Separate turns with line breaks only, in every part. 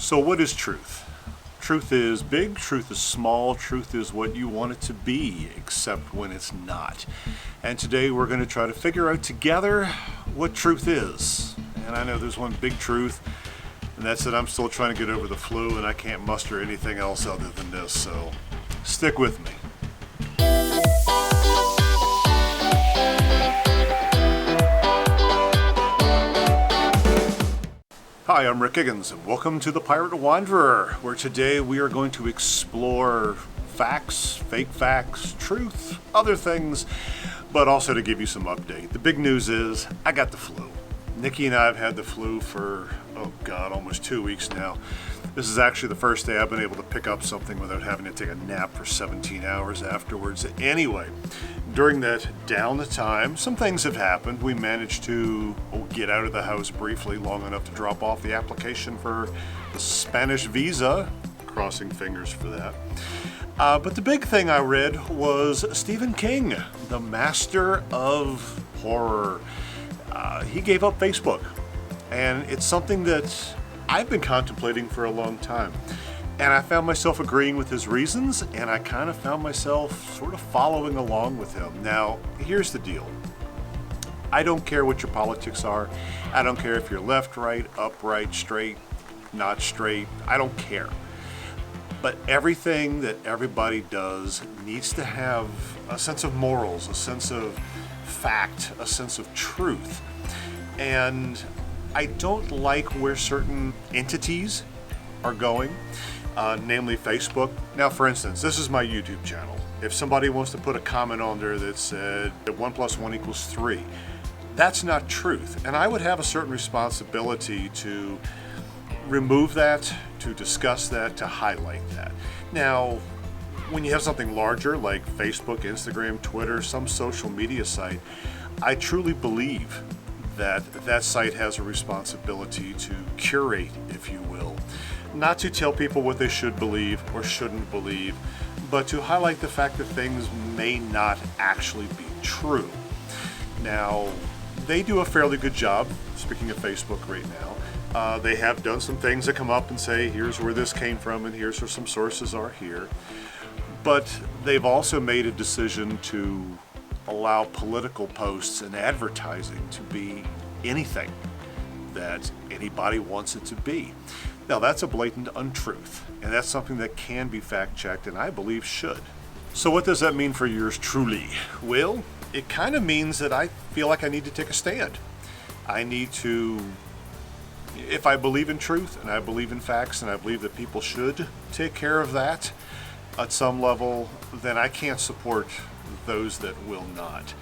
So what is truth? Truth is big, truth is small, truth is what you want it to be, except when it's not. And today we're going to try to figure out together what truth is. And I know there's one big truth, and that's that I'm still trying to get over the flu and I can't muster anything else other than this, so stick with me. Hi, I'm Rick Hijinks, and welcome to The Pirate Wanderer, where today we are going to explore facts, fake facts, truth, other things, but also to give you some update. The big news is I got the flu. Nikki and I have had the flu for, almost 2 weeks now. This is actually the first day I've been able to pick up something without having to take a nap for 17 hours afterwards. Anyway, during that downtime, some things have happened. We managed to get out of the house briefly, long enough to drop off the application for the Spanish visa. Crossing fingers for that. But the big thing I read was Stephen King, the master of horror. He gave up Facebook, and it's something that I've been contemplating for a long time. And I found myself agreeing with his reasons, and I kind of found myself sort of following along with him. Now, here's the deal. I don't care what your politics are. I don't care if you're left, right, upright, straight, not straight. I don't care. But everything that everybody does needs to have a sense of morals, a sense of fact, a sense of truth. And I don't like where certain entities are going, namely Facebook. Now, for instance, this is my YouTube channel. If somebody wants to put a comment on there that said that 1 + 1 = 3, that's not truth. And I would have a certain responsibility to remove that, to discuss that, to highlight that. Now, when you have something larger like Facebook, Instagram, Twitter, some social media site, I truly believe that site has a responsibility to curate, if you will. Not to tell people what they should believe or shouldn't believe, but to highlight the fact that things may not actually be true. Now, they do a fairly good job, speaking of Facebook right now. They have done some things that come up and say, here's where this came from and here's where some sources are here. But they've also made a decision to allow political posts and advertising to be anything that anybody wants it to be. Now, that's a blatant untruth, and that's something that can be fact-checked, and I believe should. So what does that mean for yours truly? Well, it kind of means that I feel like I need to take a stand. I need to, if I believe in truth, and I believe in facts, and I believe that people should take care of that at some level, then I can't support those that will not.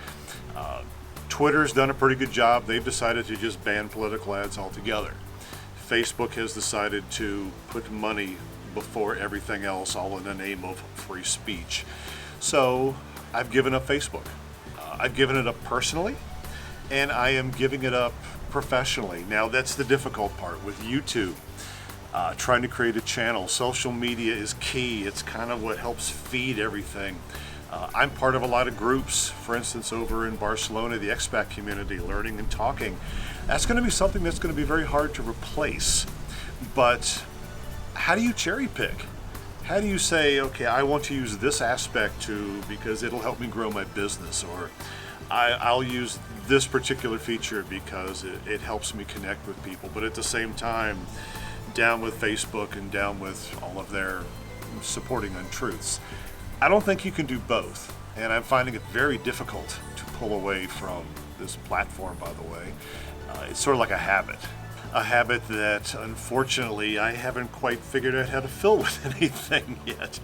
Twitter's done a pretty good job. They've decided to just ban political ads altogether. Facebook has decided to put money before everything else, all in the name of free speech. So I've given up Facebook. I've given it up personally, and I am giving it up professionally. Now, that's the difficult part with YouTube. Trying to create a channel. Social media is key. It's kind of what helps feed everything. I'm part of a lot of groups, for instance, over in Barcelona, the expat community, learning and talking. That's going to be something that's going to be very hard to replace. But how do you cherry pick? How do you say, okay, I want to use this aspect too because it'll help me grow my business, or I'll use this particular feature because it helps me connect with people, but at the same time, down with Facebook and down with all of their supporting untruths. I don't think you can do both, and I'm finding it very difficult to pull away from this platform, by the way. It's sort of like a habit that unfortunately I haven't quite figured out how to fill with anything yet.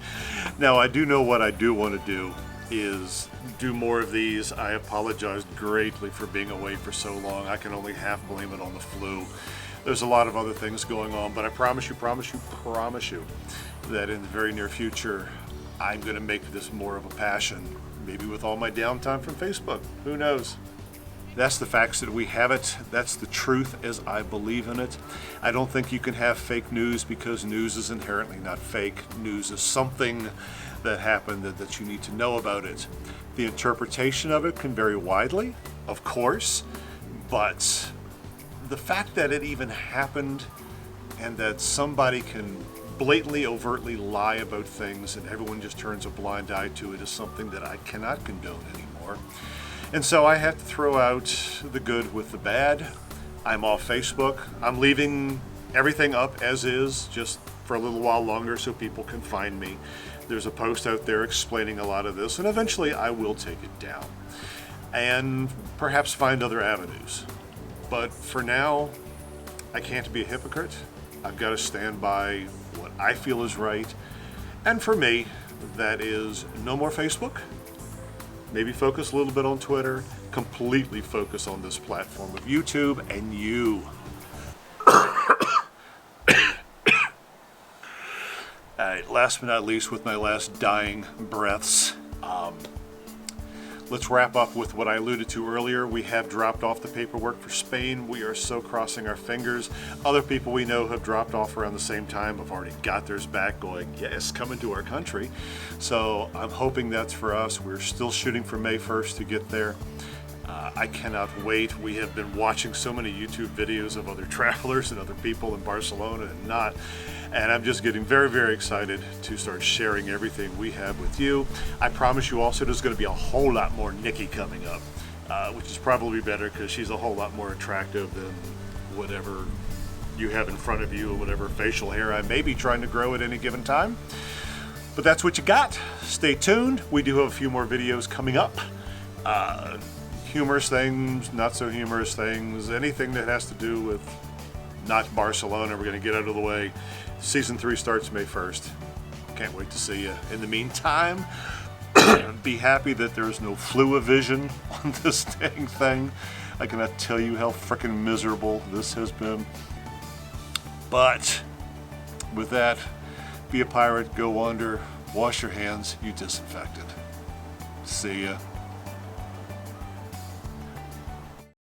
Now, I do know what I do want to do is do more of these. I apologize greatly for being away for so long. I can only half blame it on the flu. There's a lot of other things going on, but I promise you that in the very near future, I'm going to make this more of a passion, maybe with all my downtime from Facebook. Who knows? That's the facts that we have it. That's the truth as I believe in it. I don't think you can have fake news because news is inherently not fake. News is something that happened that you need to know about it. The interpretation of it can vary widely, of course, but the fact that it even happened and that somebody can blatantly, overtly lie about things and everyone just turns a blind eye to it is something that I cannot condone anymore. And so I have to throw out the good with the bad. I'm off Facebook. I'm leaving everything up as is, just for a little while longer so people can find me. There's a post out there explaining a lot of this, and eventually I will take it down and perhaps find other avenues. But for now, I can't be a hypocrite. I've got to stand by what I feel is right. And for me, that is no more Facebook. Maybe focus a little bit on Twitter. Completely focus on this platform of YouTube and you. All right, last but not least, with my last dying breaths, let's wrap up with what I alluded to earlier. We have dropped off the paperwork for Spain. We are so crossing our fingers. Other people we know have dropped off around the same time, have already got theirs back going, yes, come into our country. So I'm hoping that's for us. We're still shooting for May 1st to get there. I cannot wait. We have been watching so many YouTube videos of other travelers and other people in Barcelona and not. And I'm just getting very, very excited to start sharing everything we have with you. I promise you also there's going to be a whole lot more Nikki coming up, which is probably better because she's a whole lot more attractive than whatever you have in front of you or whatever facial hair I may be trying to grow at any given time. But that's what you got. Stay tuned. We do have a few more videos coming up. Humorous things, not so humorous things, anything that has to do with not Barcelona, we're going to get out of the way. Season 3 starts May 1st. Can't wait to see you. In the meantime, be happy that there's no flu-a-vision on this dang thing. I cannot tell you how freaking miserable this has been. But with that, be a pirate, go wander, wash your hands, you disinfected. See ya.